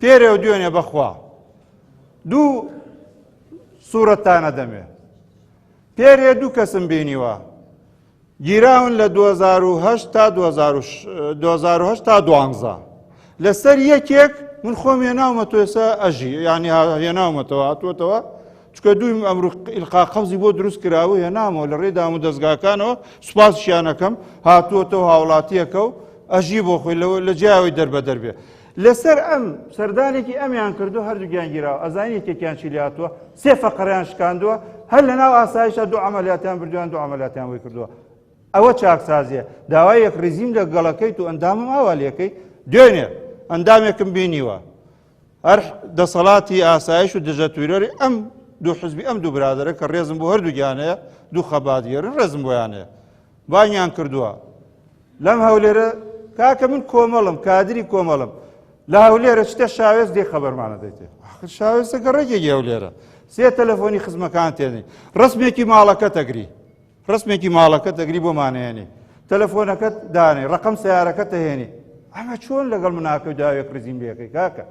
پێرێ و دوێنێ بەخوا دوو سوورەتانە دەمێ پێرێ دوو کەسم بینیوە گیراون لە 2008 تا 2008 تا 12 لەسەر یەکێک من خۆم هێناومەتەوە ئێستا ئەژی یعنی هێناومەتەوە هاتووەتەوە چکە دوی ئەمڕۆ ئیلقا قەبزی بۆ دروست کراوە هێنامەوە لە ڕێدا هەموو دەستگاکانەوە سوپاسیانەکەم هاتووەتەوە هاوڵاتیەکە و ئەژی بۆ خۆی لە جیاوی دەربەدەر بێ لەسەر ئەم سەردانێکی ئەمیان کردو هەردوو گیانگیراوە ئەزانی یەکێکیان چی هاتووە سێ فەقەریان شکاندووە هەر لە ناو ئاسایشە دوو عەمەلیاتیان بردووان دوو عەمەلیاتیان وەی کردووە ئەوە چاکسازیە داوای یەک ڕزیم لە گەڵەکەیت و ئەندامم ئاوالەکەی دوێنێ ئەندامێکم بینیوە هەر دەسەڵاتی ئاسایش و دژەتویرەری ئەم دوو حزبی ئەم دوو برادرە کە ڕێزم بۆ هەردوو گیانەیە دوو خەباتگێرن ڕێزم بۆیانەیە بانیان کردووە لەم هەولێرە کاکە من کۆمەڵم کادری کۆمەڵم لە هەولێرە شتە شاوێز دێ خەبەرمانە دەیتێ شاوێزەکە ڕێگێکی هەولێرە سێ تەلەفۆنی خزمەکان تێنی ڕسمێکی ماڵەکە تەگری ڕسمێکی ماڵەکە تەگری بۆمانەیەنی تەلەفۆنەکەت دانێ ڕقم سیارەکە تەهێنی ئەمە چۆن لەگەڵ مناکە و داوێک ڕزیم لێەکەی کاکە